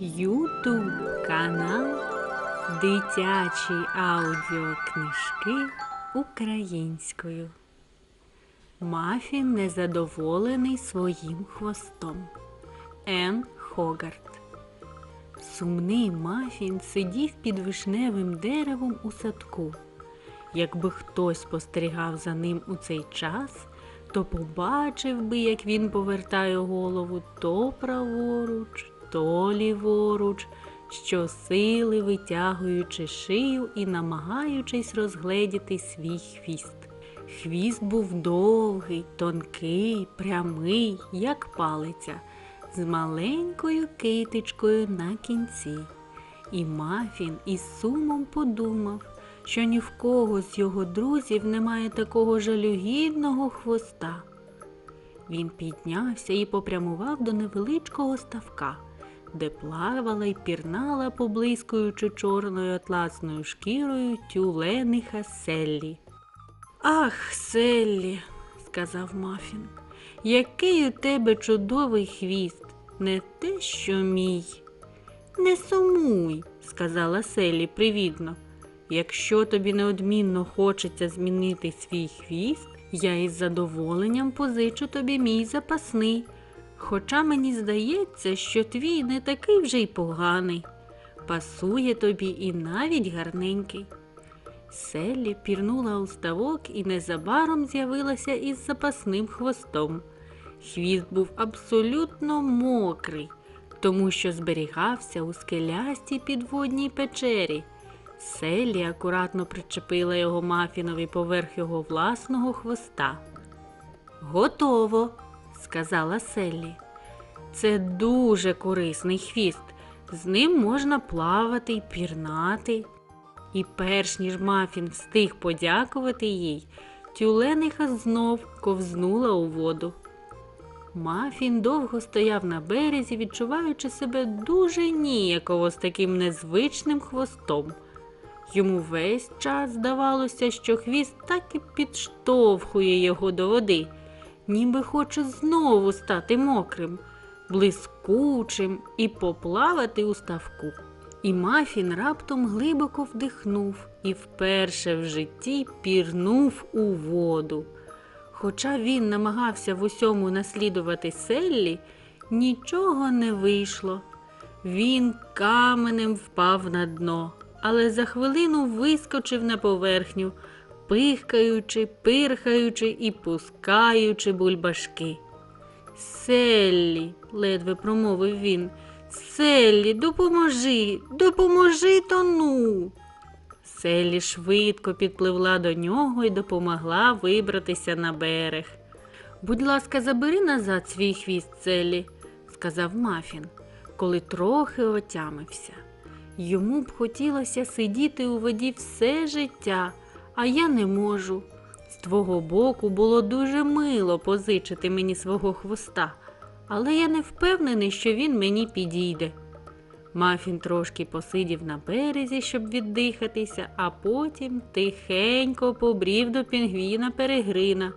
Ютуб канал Дитячі аудіокнижки українською. Мафін незадоволений своїм хвостом. Енн Хогарт. Сумний Мафін сидів під вишневим деревом у садку. Якби хтось спостерігав за ним у цей час, то побачив би, як він повертає голову то праворуч, то ліворуч, щосили витягуючи шию і намагаючись розгледіти свій хвіст. Хвіст був довгий, тонкий, прямий, як палиця, з маленькою китичкою на кінці. І Мафін із сумом подумав, що ні в кого з його друзів немає такого жалюгідного хвоста. Він піднявся і попрямував до невеличкого ставка, де плавала й пірнала, поблискуючи чорною атласною шкірою, тюлениха Селлі. «Ах, Селлі!» – сказав Мафін. «Який у тебе чудовий хвіст, не те, що мій!» «Не сумуй!» – сказала Селлі привітно. «Якщо тобі неодмінно хочеться змінити свій хвіст, я із задоволенням позичу тобі мій запасний. Хоча мені здається, що твій не такий вже й поганий. Пасує тобі і навіть гарненький». Селлі пірнула у ставок і незабаром з'явилася із запасним хвостом. Хвіст був абсолютно мокрий, тому що зберігався у скелястій підводній печері. Селлі акуратно причепила його Мафінові поверх його власного хвоста. «Готово!» – сказала Селлі. «Це дуже корисний хвіст. З ним можна плавати й пірнати». І перш ніж Мафін встиг подякувати їй, тюлениха знов ковзнула у воду. Мафін довго стояв на березі, відчуваючи себе дуже ніяково з таким незвичним хвостом. Йому весь час здавалося, що хвіст так і підштовхує його до води, ніби хоче знову стати мокрим, блискучим і поплавати у ставку. І Мафін раптом глибоко вдихнув і вперше в житті пірнув у воду. Хоча він намагався в усьому наслідувати Селлі, нічого не вийшло. Він каменем впав на дно, але за хвилину вискочив на поверхню, пихкаючи, пирхаючи і пускаючи бульбашки. «Селлі!» – ледве промовив він. «Селлі, допоможи! Допоможи, тону!» Селлі швидко підпливла до нього і допомогла вибратися на берег. «Будь ласка, забери назад свій хвіст, Селлі», – сказав Мафін, коли трохи отямився. «Йому б хотілося сидіти у воді все життя, а я не можу. З твого боку було дуже мило позичити мені свого хвоста, але я не впевнений, що він мені підійде». Мафін трошки посидів на березі, щоб віддихатися, а потім тихенько побрів до пінгвіна Перегрина,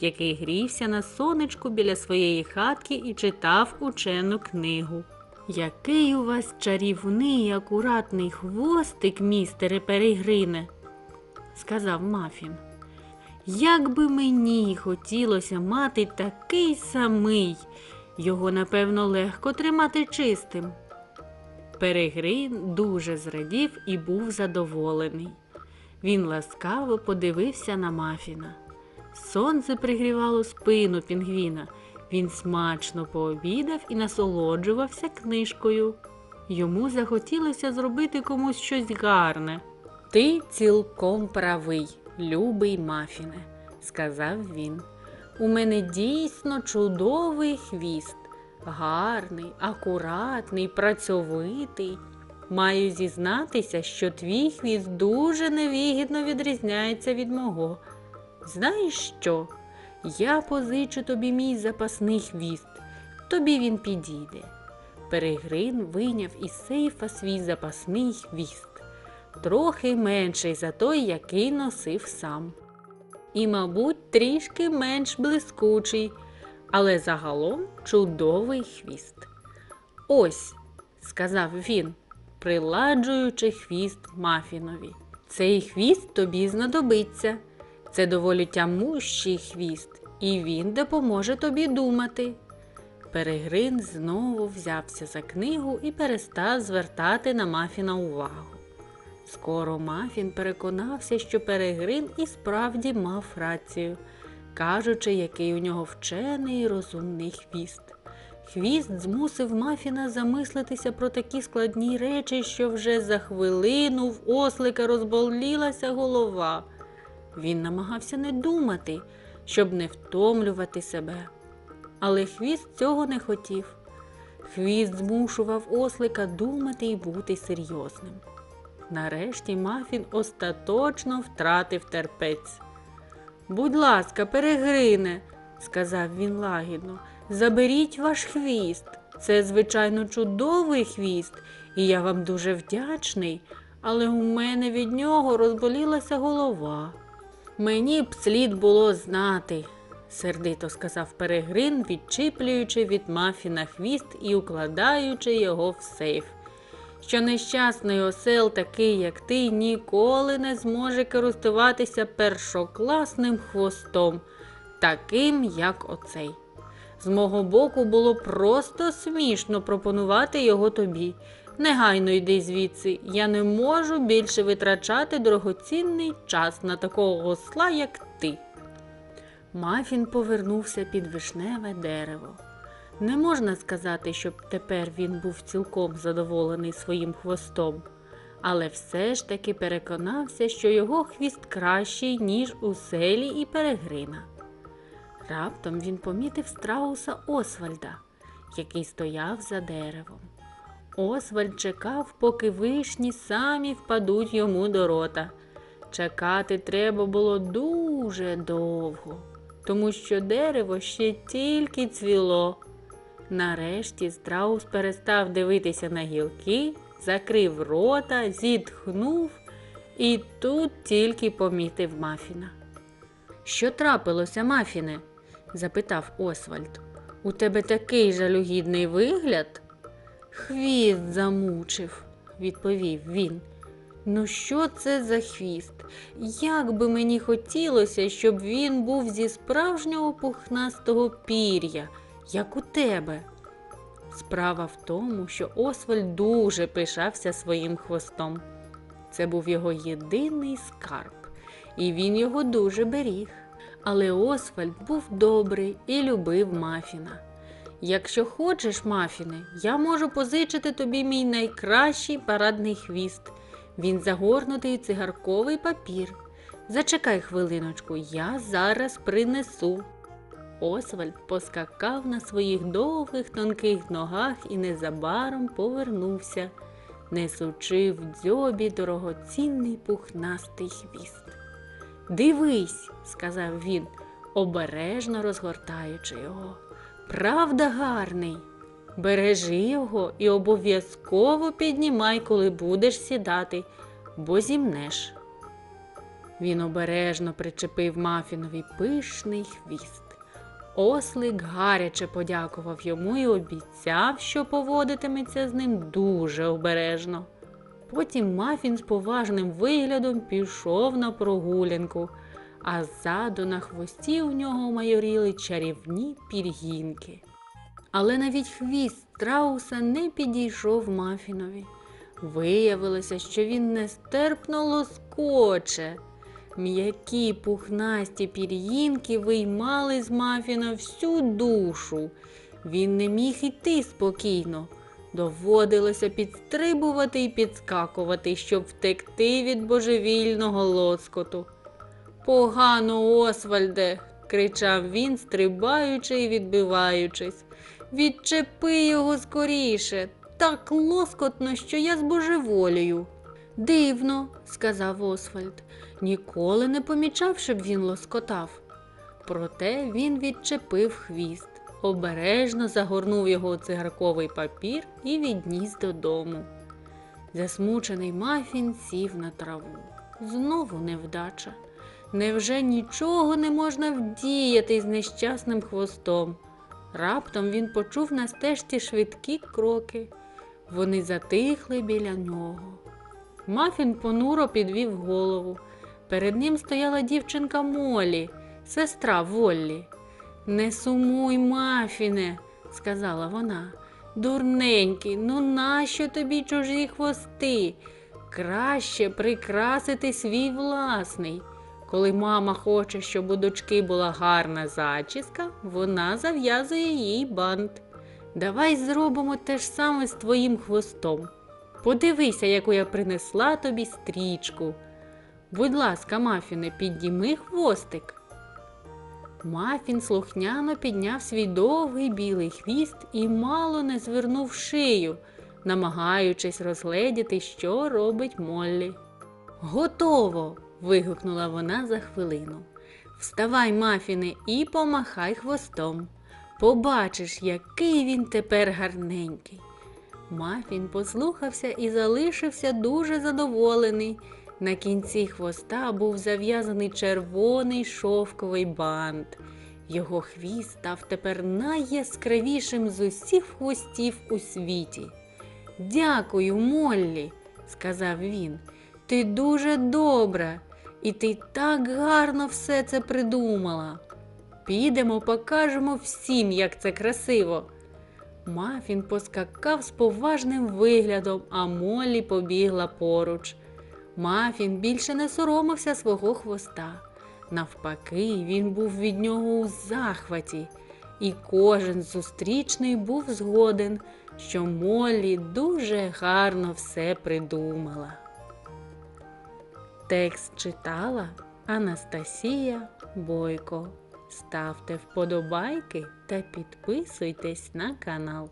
який грівся на сонечку біля своєї хатки і читав учену книгу. «Який у вас чарівний і акуратний хвостик, містере Перегрине», – сказав Мафін. «Як би мені хотілося мати такий самий, його, напевно, легко тримати чистим». Перегрин дуже зрадів і був задоволений. Він ласкаво подивився на Мафіна. Сонце пригрівало спину пінгвіна. Він смачно пообідав і насолоджувався книжкою. Йому захотілося зробити комусь щось гарне. «Ти цілком правий, любий Мафіне», – сказав він. «У мене дійсно чудовий хвіст. Гарний, акуратний, працьовитий. Маю зізнатися, що твій хвіст дуже невигідно відрізняється від мого. Знаєш що? Я позичу тобі мій запасний хвіст. Тобі він підійде». Перегрин вийняв із сейфа свій запасний хвіст, трохи менший за той, який носив сам. І, мабуть, трішки менш блискучий, але загалом чудовий хвіст. «Ось», сказав він, приладжуючи хвіст Мафінові. Цей хвіст тобі знадобиться. Це доволі тямущий хвіст, і він допоможе тобі думати. Перегрин знову взявся за книгу і перестав звертати на Мафіна увагу. Скоро Мафін переконався, що Перегрин і справді мав рацію, кажучи, який у нього вчений і розумний хвіст. Хвіст змусив Мафіна замислитися про такі складні речі, що вже за хвилину в ослика розболілася голова. Він намагався не думати, щоб не втомлювати себе. Але хвіст цього не хотів. Хвіст змушував ослика думати і бути серйозним. Нарешті Мафін остаточно втратив терпець. «Будь ласка, Перегрине», – сказав він лагідно, – «заберіть ваш хвіст. Це, звичайно, чудовий хвіст, і я вам дуже вдячний, але у мене від нього розболілася голова». «Мені б слід було знати», – сердито сказав Перегрин, відчіплюючи від Мафіна хвіст і укладаючи його в сейф, «що нещасний осел, такий як ти, ніколи не зможе користуватися першокласним хвостом, таким, як оцей. З мого боку було просто смішно пропонувати його тобі. Негайно йди звідси, я не можу більше витрачати дорогоцінний час на такого осла, як ти». Мафін повернувся під вишневе дерево. Не можна сказати, щоб тепер він був цілком задоволений своїм хвостом, але все ж таки переконався, що його хвіст кращий, ніж у Селі і Перегрина. Раптом він помітив страуса Освальда, який стояв за деревом. Освальд чекав, поки вишні самі впадуть йому до рота. Чекати треба було дуже довго, тому що дерево ще тільки цвіло. Нарешті страус перестав дивитися на гілки, закрив рота, зітхнув і тут тільки помітив Мафіна. «Що трапилося, Мафіне?» – запитав Освальд. «У тебе такий жалюгідний вигляд?» «Хвіст замучив», – відповів він. «Ну що це за хвіст? Як би мені хотілося, щоб він був зі справжнього пухнастого пір'я, як у тебе». Справа в тому, що Освальд дуже пишався своїм хвостом. Це був його єдиний скарб, і він його дуже беріг. Але Освальд був добрий і любив Мафіна. «Якщо хочеш, Мафіне, я можу позичити тобі мій найкращий парадний хвіст. Він загорнутий у цигарковий папір. Зачекай хвилиночку, я зараз принесу». Освальд поскакав на своїх довгих тонких ногах і незабаром повернувся, несучи в дзьобі дорогоцінний пухнастий хвіст. «Дивись», – сказав він, обережно розгортаючи його. «Правда гарний? Бережи його і обов'язково піднімай, коли будеш сідати, бо зімнеш». Він обережно причепив Мафінові пишний хвіст. Ослик гаряче подякував йому і обіцяв, що поводитиметься з ним дуже обережно. Потім Мафін з поважним виглядом пішов на прогулянку, а ззаду на хвості у нього майоріли чарівні пір'їнки. Але навіть хвіст страуса не підійшов Мафінові. Виявилося, що він нестерпно лоскоче. М'які пухнасті пір'їнки виймали з Мафіна всю душу. Він не міг іти спокійно. Доводилося підстрибувати і підскакувати, щоб втекти від божевільного лоскоту. «Погано, Освальде!» – кричав він, стрибаючи і відбиваючись. «Відчепи його скоріше! Так лоскотно, що я збожеволію!» «Дивно», – сказав Освальд. Ніколи не помічав, щоб він лоскотав. Проте він відчепив хвіст, обережно загорнув його у цигарковий папір і відніс додому. Засмучений Мафін сів на траву. Знову невдача. Невже нічого не можна вдіяти з нещасним хвостом? Раптом він почув на стежці швидкі кроки. Вони затихли біля нього. Мафін понуро підвів голову. Перед ним стояла дівчинка Моллі, сестра Воллі. «Не сумуй, Мафіне», – сказала вона. «Дурненький, ну нащо тобі чужі хвости? Краще прикрасити свій власний. Коли мама хоче, щоб у дочки була гарна зачіска, вона зав'язує їй бант. Давай зробимо те ж саме з твоїм хвостом. Подивися, яку я принесла тобі стрічку. Будь ласка, Мафіне, підніми хвостик». Мафін слухняно підняв свій довгий білий хвіст і мало не звернув шию, намагаючись розгледіти, що робить Моллі. «Готово!» – вигукнула вона за хвилину. «Вставай, Мафіне, і помахай хвостом. Побачиш, який він тепер гарненький». Мафін послухався і залишився дуже задоволений. На кінці хвоста був зав'язаний червоний шовковий бант. Його хвіст став тепер найяскравішим з усіх хвостів у світі. «Дякую, Моллі», – сказав він. «Ти дуже добра, і ти так гарно все це придумала. Підемо, покажемо всім, як це красиво». Мафін поскакав з поважним виглядом, а Моллі побігла поруч. Мафін більше не соромився свого хвоста. Навпаки, він був від нього у захваті. І кожен зустрічний був згоден, що Моллі дуже гарно все придумала. Текст читала Анастасія Бойко. Ставте вподобайки та підписуйтесь на канал.